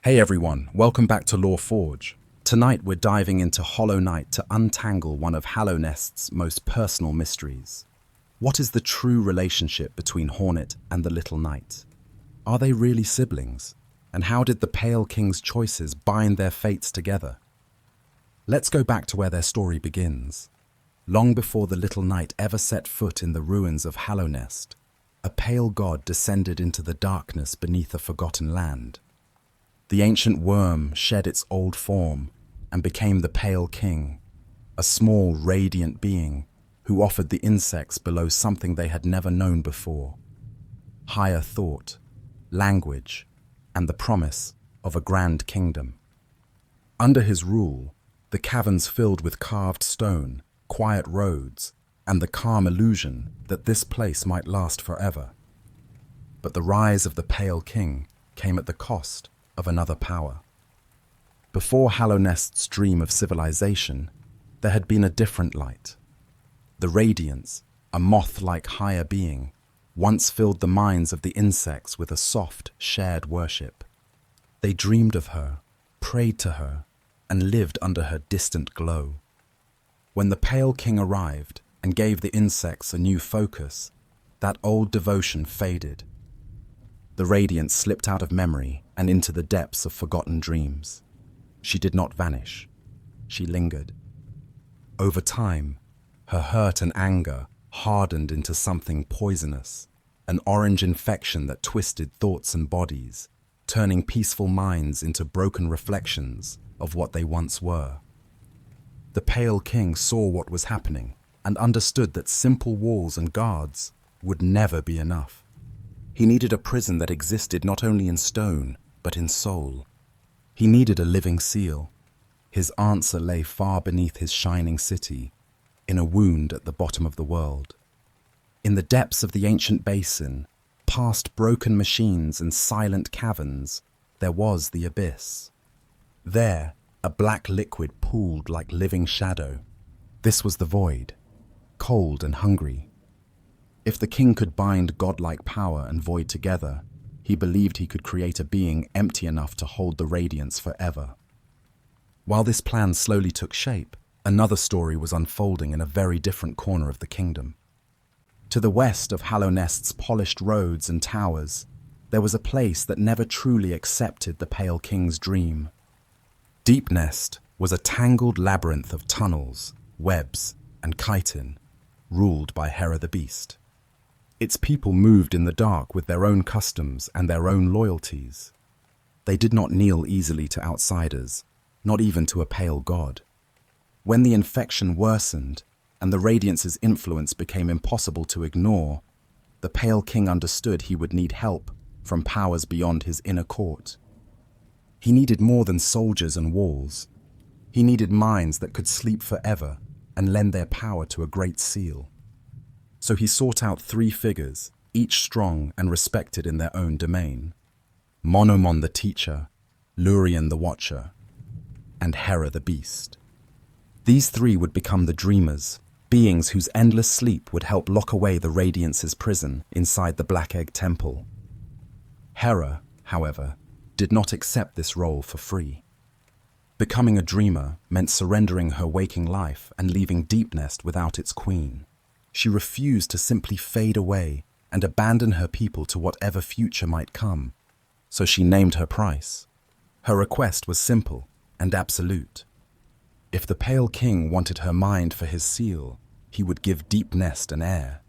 Hey everyone, welcome back to Lore Forge. Tonight we're diving into Hollow Knight to untangle one of Hallownest's most personal mysteries. What is the true relationship between Hornet and the Little Knight? Are they really siblings? And how did the Pale King's choices bind their fates together? Let's go back to where their story begins. Long before the Little Knight ever set foot in the ruins of Hallownest, a pale god descended into the darkness beneath a forgotten land. The ancient worm shed its old form and became the Pale King, a small, radiant being who offered the insects below something they had never known before: higher thought, language, and the promise of a grand kingdom. Under his rule, the caverns filled with carved stone, quiet roads, and the calm illusion that this place might last forever. But the rise of the Pale King came at the cost of another power. Before Hallownest's dream of civilization, there had been a different light. The Radiance, a moth-like higher being, once filled the minds of the insects with a soft, shared worship. They dreamed of her, prayed to her, and lived under her distant glow. When the Pale King arrived and gave the insects a new focus, that old devotion faded. The Radiance slipped out of memory and into the depths of forgotten dreams. She did not vanish. She lingered. Over time, her hurt and anger hardened into something poisonous, an orange infection that twisted thoughts and bodies, turning peaceful minds into broken reflections of what they once were. The Pale King saw what was happening and understood that simple walls and guards would never be enough. He needed a prison that existed not only in stone, but in soul. He needed a living seal. His answer lay far beneath his shining city, in a wound at the bottom of the world. In the depths of the ancient basin, past broken machines and silent caverns, there was the abyss. There, a black liquid pooled like living shadow. This was the void, cold and hungry. If the king could bind godlike power and void together, he believed he could create a being empty enough to hold the radiance forever. While this plan slowly took shape, another story was unfolding in a very different corner of the kingdom. To the west of Hallownest's polished roads and towers, there was a place that never truly accepted the Pale King's dream. Deep Nest was a tangled labyrinth of tunnels, webs, and chitin, ruled by Hera the Beast. Its people moved in the dark with their own customs and their own loyalties. They did not kneel easily to outsiders, not even to a pale god. When the infection worsened and the Radiance's influence became impossible to ignore, the Pale King understood he would need help from powers beyond his inner court. He needed more than soldiers and walls. He needed minds that could sleep forever and lend their power to a great seal. So he sought out 3 figures, each strong and respected in their own domain: Monomon the Teacher, Lurien the Watcher, and Hera the Beast. These 3 would become the Dreamers, beings whose endless sleep would help lock away the Radiance's prison inside the Black Egg Temple. Hera, however, did not accept this role for free. Becoming a dreamer meant surrendering her waking life and leaving Deep Nest without its queen. She refused to simply fade away and abandon her people to whatever future might come, so she named her price. Her request was simple and absolute. If the Pale King wanted her mind for his seal, he would give Deep Nest an heir.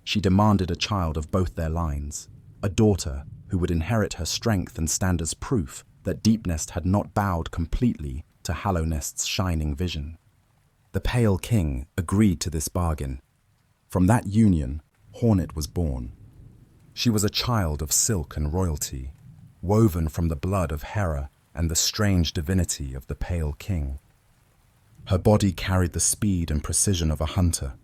She demanded a child of both their lines, a daughter who would inherit her strength and stand as proof that Deep Nest had not bowed completely to Hallownest's shining vision. The Pale King agreed to this bargain. From that union, Hornet was born. She was a child of silk and royalty, woven from the blood of Hera and the strange divinity of the Pale King. Her body carried the speed and precision of a hunter,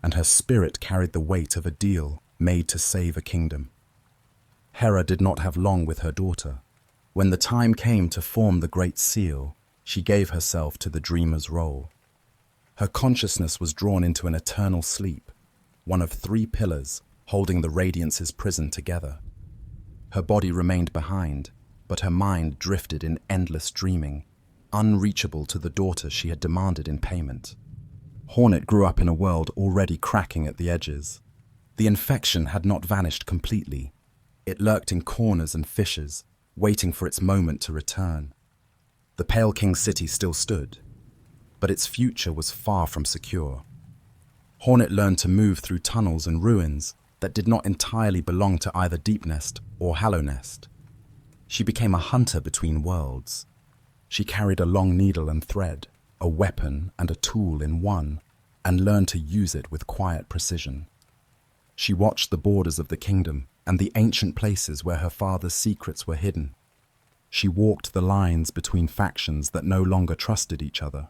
and her spirit carried the weight of a deal made to save a kingdom. Hera did not have long with her daughter. When the time came to form the Great Seal, she gave herself to the dreamer's role. Her consciousness was drawn into an eternal sleep, one of 3 pillars holding the Radiance's prison together. Her body remained behind, but her mind drifted in endless dreaming, unreachable to the daughter she had demanded in payment. Hornet grew up in a world already cracking at the edges. The infection had not vanished completely. It lurked in corners and fissures, waiting for its moment to return. The Pale King city still stood, but its future was far from secure. Hornet learned to move through tunnels and ruins that did not entirely belong to either Deepnest or Hallownest. She became a hunter between worlds. She carried a long needle and thread, a weapon and a tool in one, and learned to use it with quiet precision. She watched the borders of the kingdom and the ancient places where her father's secrets were hidden. She walked the lines between factions that no longer trusted each other,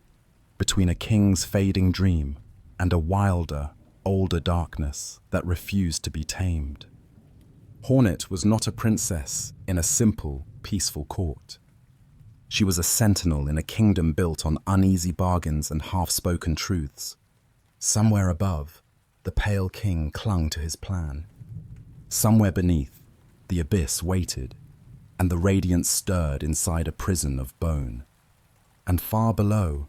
between a king's fading dream and a wilder, older darkness that refused to be tamed. Hornet was not a princess in a simple, peaceful court. She was a sentinel in a kingdom built on uneasy bargains and half-spoken truths. Somewhere above, the Pale King clung to his plan. Somewhere beneath, the abyss waited, and the radiance stirred inside a prison of bone. And far below,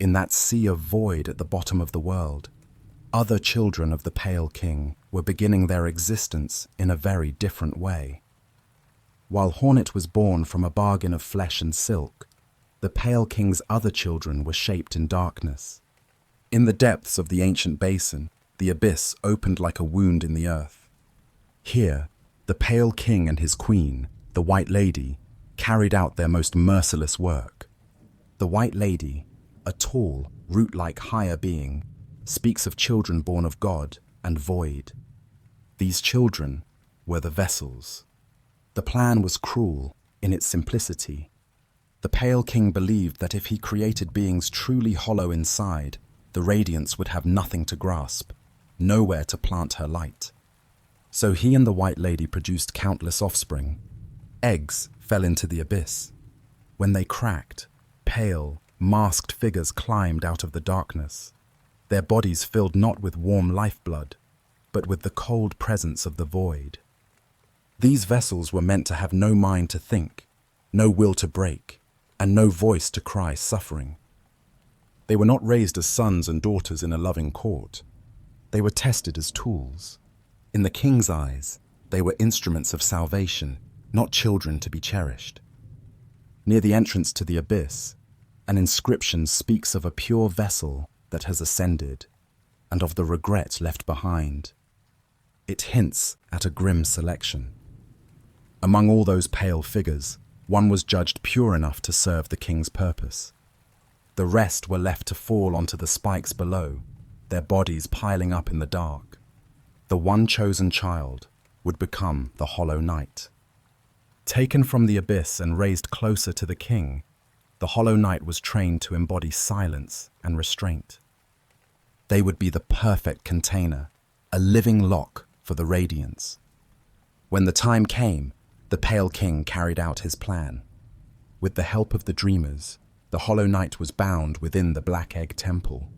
in that sea of void at the bottom of the world, other children of the Pale King were beginning their existence in a very different way. While Hornet was born from a bargain of flesh and silk, the Pale King's other children were shaped in darkness. In the depths of the ancient basin, the abyss opened like a wound in the earth. Here, the Pale King and his queen, the White Lady, carried out their most merciless work. The White Lady, a tall, root-like higher being, speaks of children born of God and void. These children were the vessels. The plan was cruel in its simplicity. The Pale King believed that if he created beings truly hollow inside, the radiance would have nothing to grasp, nowhere to plant her light. So he and the White Lady produced countless offspring. Eggs fell into the abyss. When they cracked, pale, masked figures climbed out of the darkness, their bodies filled not with warm lifeblood, but with the cold presence of the void. These vessels were meant to have no mind to think, no will to break, and no voice to cry suffering. They were not raised as sons and daughters in a loving court. They were tested as tools. In the king's eyes, they were instruments of salvation, not children to be cherished. Near the entrance to the abyss, an inscription speaks of a pure vessel that has ascended, and of the regret left behind. It hints at a grim selection. Among all those pale figures, one was judged pure enough to serve the king's purpose. The rest were left to fall onto the spikes below, their bodies piling up in the dark. The one chosen child would become the Hollow Knight. Taken from the abyss and raised closer to the king, the Hollow Knight was trained to embody silence and restraint. They would be the perfect container, a living lock for the radiance. When the time came, the Pale King carried out his plan. With the help of the Dreamers, the Hollow Knight was bound within the Black Egg Temple.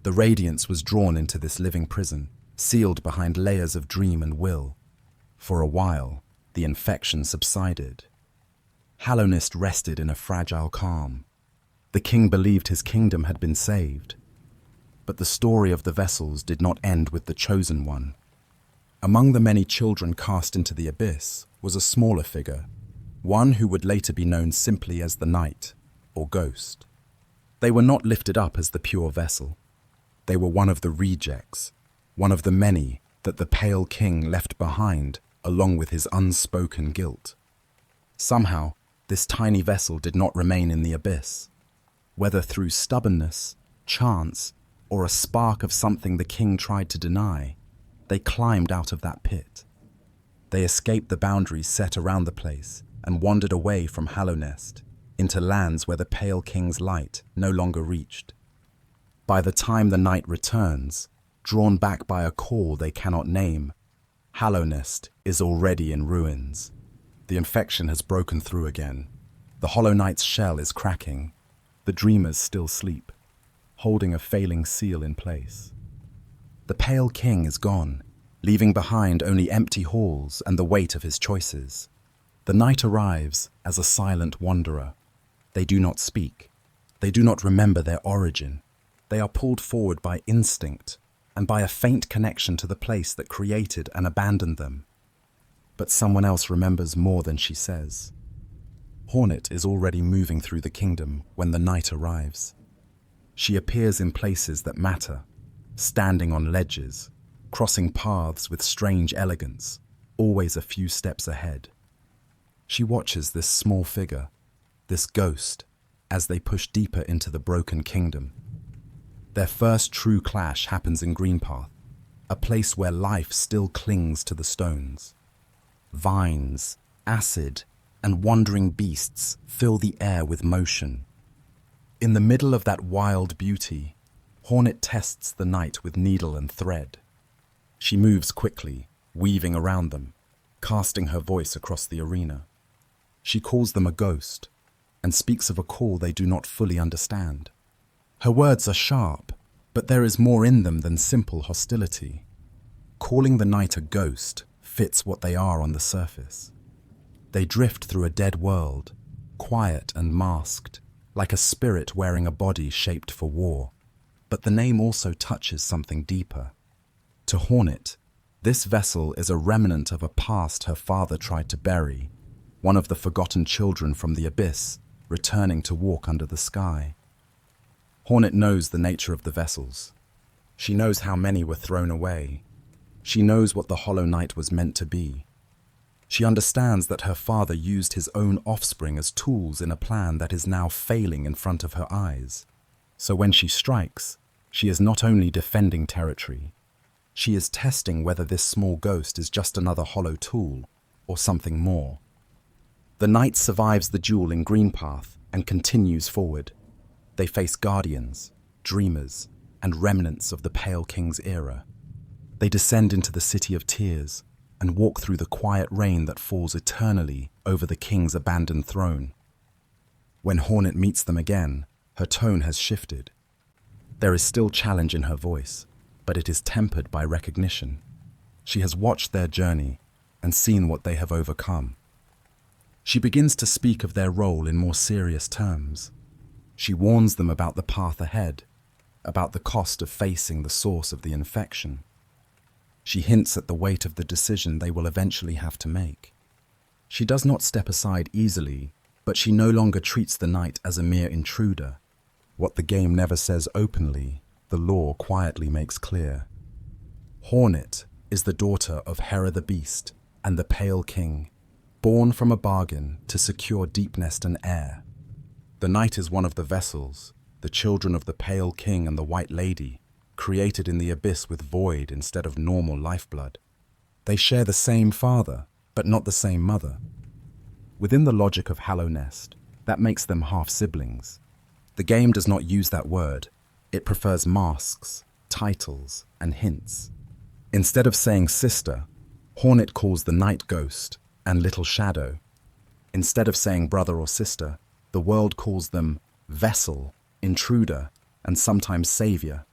The radiance was drawn into this living prison, sealed behind layers of dream and will. For a while, the infection subsided. Hallownest rested in a fragile calm. The king believed his kingdom had been saved. But the story of the vessels did not end with the chosen one. Among the many children cast into the abyss was a smaller figure, one who would later be known simply as the Knight, or Ghost. They were not lifted up as the pure vessel. They were one of the rejects, one of the many that the Pale King left behind along with his unspoken guilt. Somehow, this tiny vessel did not remain in the abyss. Whether through stubbornness, chance, or a spark of something the king tried to deny, they climbed out of that pit. They escaped the boundaries set around the place and wandered away from Hallownest into lands where the Pale King's light no longer reached. By the time the night returns, drawn back by a call they cannot name, Hallownest is already in ruins. The infection has broken through again. The Hollow Knight's shell is cracking. The Dreamers still sleep, holding a failing seal in place. The Pale King is gone, leaving behind only empty halls and the weight of his choices. The night arrives as a silent wanderer. They do not speak. They do not remember their origin. They are pulled forward by instinct and by a faint connection to the place that created and abandoned them. But someone else remembers more than she says. Hornet is already moving through the kingdom when the night arrives. She appears in places that matter, standing on ledges, crossing paths with strange elegance, always a few steps ahead. She watches this small figure, this ghost, as they push deeper into the broken kingdom. Their first true clash happens in Greenpath, a place where life still clings to the stones. Vines, acid, and wandering beasts fill the air with motion. In the middle of that wild beauty, Hornet tests the night with needle and thread. She moves quickly, weaving around them, casting her voice across the arena. She calls them a ghost, and speaks of a call they do not fully understand. Her words are sharp, but there is more in them than simple hostility. Calling the night a ghost fits what they are on the surface. They drift through a dead world, quiet and masked, like a spirit wearing a body shaped for war. But the name also touches something deeper. To Hornet, this vessel is a remnant of a past her father tried to bury, one of the forgotten children from the abyss, returning to walk under the sky. Hornet knows the nature of the vessels. She knows how many were thrown away. She knows what the Hollow Knight was meant to be. She understands that her father used his own offspring as tools in a plan that is now failing in front of her eyes. So when she strikes, she is not only defending territory, she is testing whether this small ghost is just another hollow tool or something more. The knight survives the duel in Greenpath and continues forward. They face guardians, dreamers, and remnants of the Pale King's era. They descend into the City of Tears and walk through the quiet rain that falls eternally over the king's abandoned throne. When Hornet meets them again, her tone has shifted. There is still challenge in her voice, but it is tempered by recognition. She has watched their journey and seen what they have overcome. She begins to speak of their role in more serious terms. She warns them about the path ahead, about the cost of facing the source of the infection. She hints at the weight of the decision they will eventually have to make. She does not step aside easily, but she no longer treats the knight as a mere intruder. What the game never says openly, the law quietly makes clear. Hornet is the daughter of Hera the Beast and the Pale King, born from a bargain to secure Deepnest and heir. The knight is one of the vessels, the children of the Pale King and the White Lady, created in the abyss with void instead of normal lifeblood. They share the same father, but not the same mother. Within the logic of Hallownest, that makes them half-siblings. The game does not use that word. It prefers masks, titles, and hints. Instead of saying sister, Hornet calls the night ghost and little shadow. Instead of saying brother or sister, the world calls them vessel, intruder, and sometimes savior.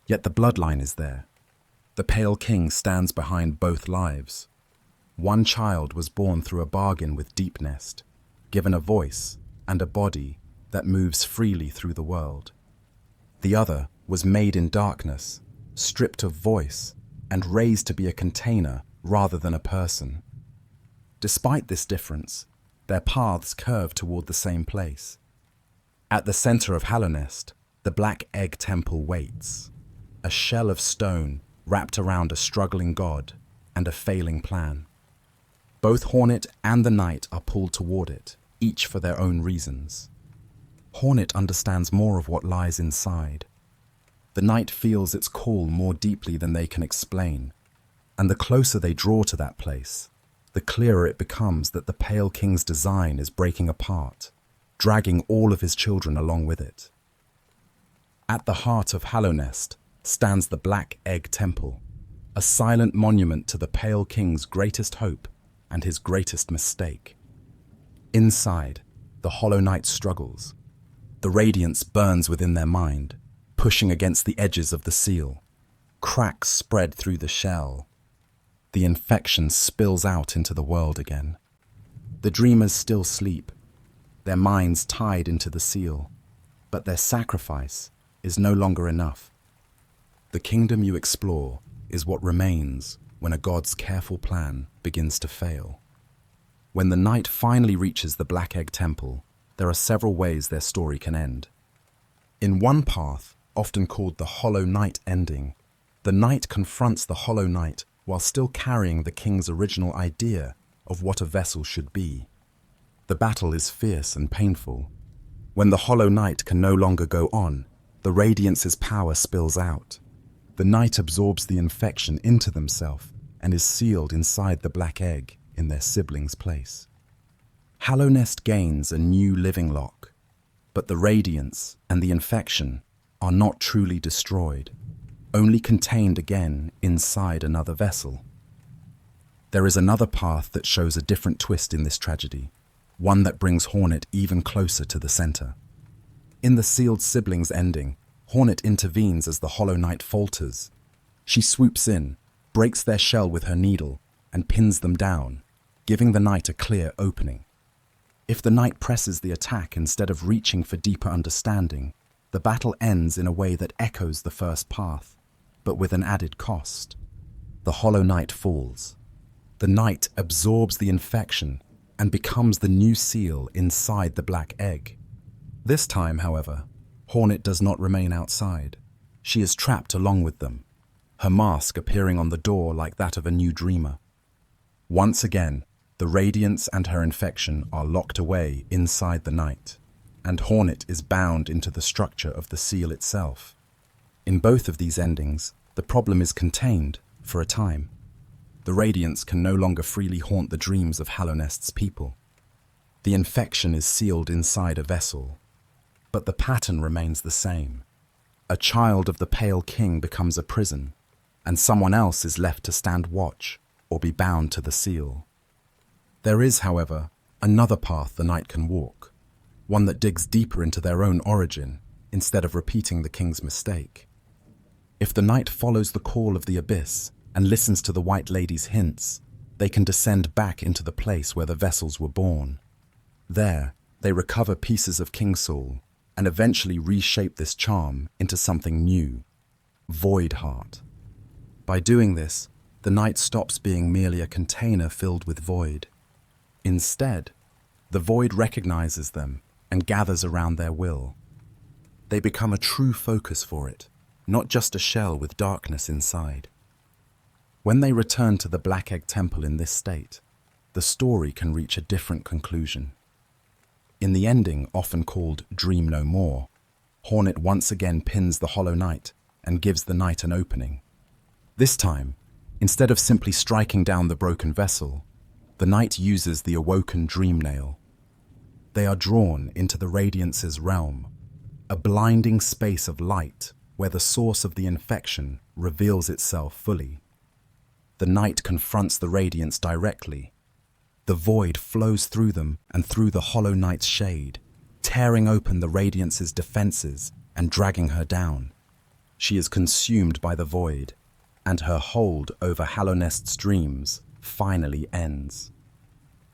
Yet the bloodline is there. The Pale King stands behind both lives. One child was born through a bargain with Deepnest, given a voice and a body that moves freely through the world. The other was made in darkness, stripped of voice, and raised to be a container rather than a person. Despite this difference, their paths curve toward the same place. At the center of Hallownest, the Black Egg Temple waits, a shell of stone wrapped around a struggling god and a failing plan. Both Hornet and the knight are pulled toward it, each for their own reasons. Hornet understands more of what lies inside. The knight feels its call more deeply than they can explain, and the closer they draw to that place, the clearer it becomes that the Pale King's design is breaking apart, dragging all of his children along with it. At the heart of Hallownest stands the Black Egg Temple, a silent monument to the Pale King's greatest hope and his greatest mistake. Inside, the Hollow Knight struggles. The radiance burns within their mind, pushing against the edges of the seal. Cracks spread through the shell. The infection spills out into the world again. The dreamers still sleep, their minds tied into the seal, but their sacrifice is no longer enough. The kingdom you explore is what remains when a god's careful plan begins to fail. When the knight finally reaches the Black Egg Temple, there are several ways their story can end. In one path, often called the Hollow Knight ending, the knight confronts the Hollow Knight while still carrying the king's original idea of what a vessel should be. The battle is fierce and painful. When the Hollow Knight can no longer go on, the Radiance's power spills out. The knight absorbs the infection into themselves and is sealed inside the Black Egg in their sibling's place. Hallownest gains a new living lock, but the Radiance and the infection are not truly destroyed, only contained again inside another vessel. There is another path that shows a different twist in this tragedy, one that brings Hornet even closer to the center. In the Sealed Siblings ending, Hornet intervenes as the Hollow Knight falters. She swoops in, breaks their shell with her needle, and pins them down, giving the knight a clear opening. If the knight presses the attack instead of reaching for deeper understanding, the battle ends in a way that echoes the first path, but with an added cost. The Hollow Knight falls. The knight absorbs the infection and becomes the new seal inside the Black Egg. This time, however, Hornet does not remain outside. She is trapped along with them, her mask appearing on the door like that of a new dreamer. Once again, the Radiance and her infection are locked away inside the knight, and Hornet is bound into the structure of the seal itself. In both of these endings, the problem is contained for a time. The Radiance can no longer freely haunt the dreams of Hallownest's people. The infection is sealed inside a vessel, but the pattern remains the same. A child of the Pale King becomes a prison, and someone else is left to stand watch or be bound to the seal. There is, however, another path the knight can walk, one that digs deeper into their own origin instead of repeating the king's mistake. If the knight follows the call of the abyss and listens to the White Lady's hints, they can descend back into the place where the vessels were born. There, they recover pieces of King Soul and eventually reshape this charm into something new, Void Heart. By doing this, the knight stops being merely a container filled with void. Instead, the void recognizes them and gathers around their will. They become a true focus for it, not just a shell with darkness inside. When they return to the Black Egg Temple in this state, the story can reach a different conclusion. In the ending, often called Dream No More, Hornet once again pins the Hollow Knight and gives the knight an opening. This time, instead of simply striking down the broken vessel, the knight uses the awoken dream nail. They are drawn into the Radiance's realm, a blinding space of light where the source of the infection reveals itself fully. The knight confronts the Radiance directly. The void flows through them and through the Hollow Knight's shade, tearing open the Radiance's defenses and dragging her down. She is consumed by the void, and her hold over Hallownest's dreams finally ends.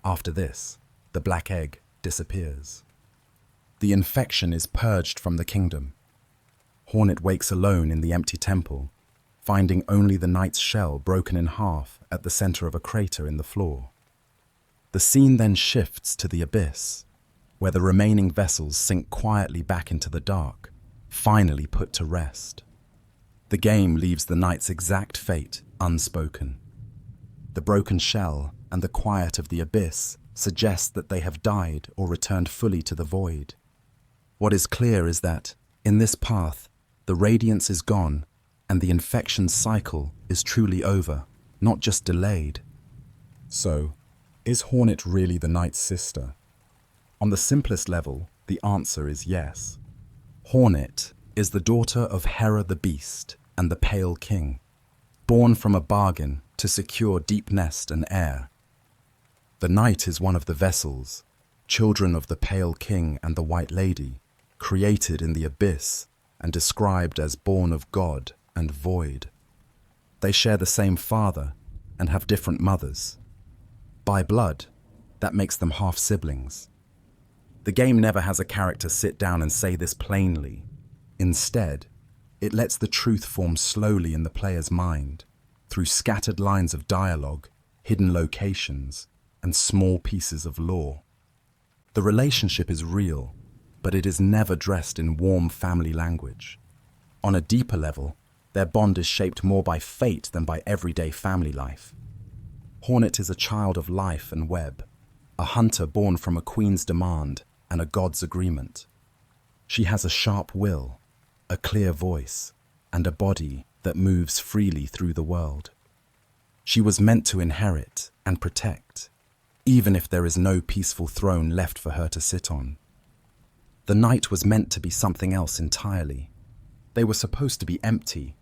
After this, the Black Egg disappears. The infection is purged from the kingdom. Hornet wakes alone in the empty temple, finding only the knight's shell broken in half at the center of a crater in the floor. The scene then shifts to the abyss, where the remaining vessels sink quietly back into the dark, finally put to rest. The game leaves the knight's exact fate unspoken. The broken shell and the quiet of the abyss suggest that they have died or returned fully to the void. What is clear is that, in this path, the Radiance is gone and the infection cycle is truly over, not just delayed. So, is Hornet really the knight's sister? On the simplest level, the answer is yes. Hornet is the daughter of Hera the Beast and the Pale King, born from a bargain to secure Deep Nest and heir. The knight is one of the vessels, children of the Pale King and the White Lady, created in the abyss and described as born of God and void. They share the same father and have different mothers. By blood, that makes them half-siblings. The game never has a character sit down and say this plainly. Instead, it lets the truth form slowly in the player's mind, through scattered lines of dialogue, hidden locations, and small pieces of lore. The relationship is real, but it is never dressed in warm family language. On a deeper level, their bond is shaped more by fate than by everyday family life. Hornet is a child of life and web, a hunter born from a queen's demand and a god's agreement. She has a sharp will, a clear voice, and a body that moves freely through the world. She was meant to inherit and protect, even if there is no peaceful throne left for her to sit on. The night was meant to be something else entirely. They were supposed to be empty,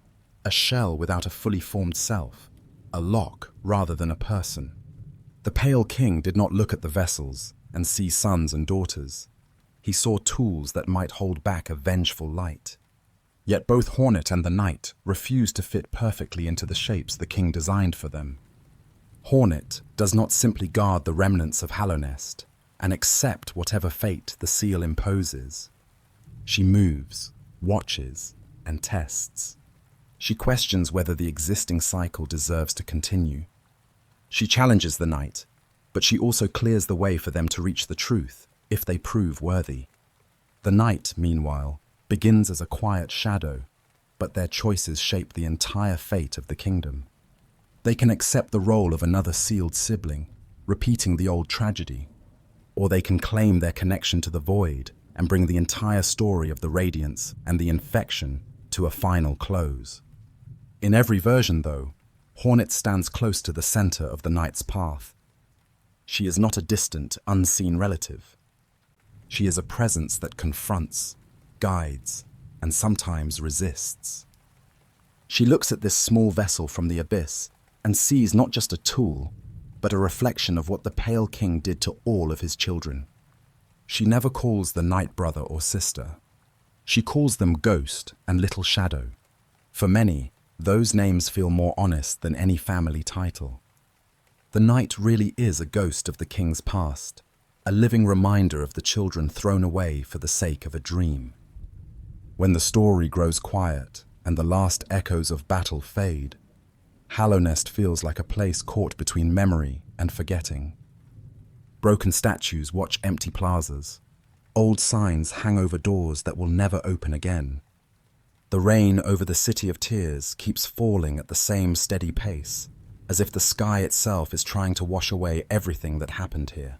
a shell without a fully formed self, a lock rather than a person. The Pale King did not look at the vessels and see sons and daughters. He saw tools that might hold back a vengeful light. Yet both Hornet and the Knight refused to fit perfectly into the shapes the king designed for them. Hornet does not simply guard the remnants of Hallownest and accept whatever fate the seal imposes. She moves, watches, and tests. She questions whether the existing cycle deserves to continue. She challenges the Knight, but she also clears the way for them to reach the truth if they prove worthy. The Knight, meanwhile, begins as a quiet shadow, but their choices shape the entire fate of the kingdom. They can accept the role of another sealed sibling, repeating the old tragedy, or they can claim their connection to the void and bring the entire story of the Radiance and the infection to a final close. In every version, though, Hornet stands close to the center of the Knight's path. She is not a distant, unseen relative. She is a presence that confronts, guides, and sometimes resists. She looks at this small vessel from the abyss and sees not just a tool, but a reflection of what the Pale King did to all of his children. She never calls the Knight brother or sister. She calls them Ghost and Little Shadow. For many, those names feel more honest than any family title. The Knight really is a ghost of the king's past, a living reminder of the children thrown away for the sake of a dream. When the story grows quiet and the last echoes of battle fade, Hallownest feels like a place caught between memory and forgetting. Broken statues watch empty plazas. Old signs hang over doors that will never open again. The rain over the City of Tears keeps falling at the same steady pace, as if the sky itself is trying to wash away everything that happened here.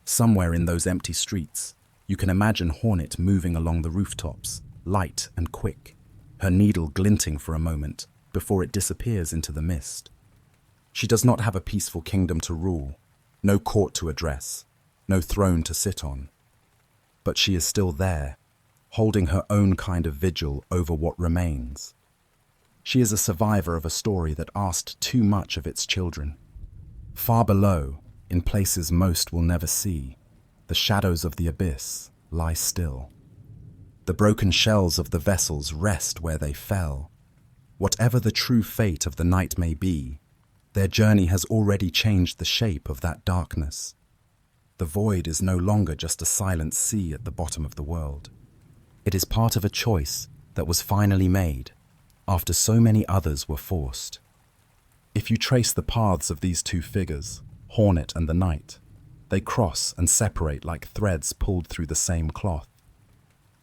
Somewhere in those empty streets, you can imagine Hornet moving along the rooftops, light and quick, her needle glinting for a moment before it disappears into the mist. She does not have a peaceful kingdom to rule, no court to address, no throne to sit on. But she is still there, holding her own kind of vigil over what remains. She is a survivor of a story that asked too much of its children. Far below, in places most will never see, the shadows of the abyss lie still. The broken shells of the vessels rest where they fell. Whatever the true fate of the Knight may be, their journey has already changed the shape of that darkness. The void is no longer just a silent sea at the bottom of the world. It is part of a choice that was finally made, after so many others were forced. If you trace the paths of these two figures, Hornet and the Knight, they cross and separate like threads pulled through the same cloth.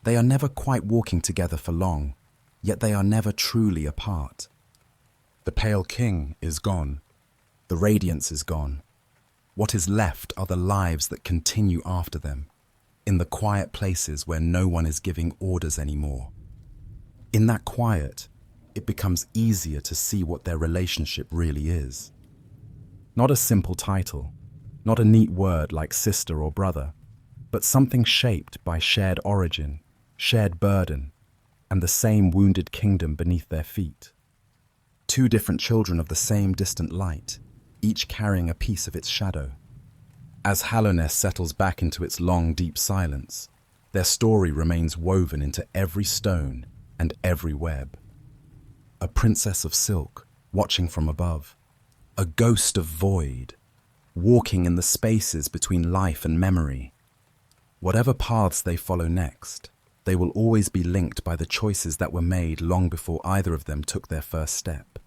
They are never quite walking together for long, yet they are never truly apart. The Pale King is gone. The Radiance is gone. What is left are the lives that continue after them, in the quiet places where no one is giving orders anymore. In that quiet, it becomes easier to see what their relationship really is. Not a simple title, not a neat word like sister or brother, but something shaped by shared origin, shared burden, and the same wounded kingdom beneath their feet. Two different children of the same distant light, each carrying a piece of its shadow. As Hallownest settles back into its long, deep silence, their story remains woven into every stone and every web. A princess of silk, watching from above. A ghost of void, walking in the spaces between life and memory. Whatever paths they follow next, they will always be linked by the choices that were made long before either of them took their first step.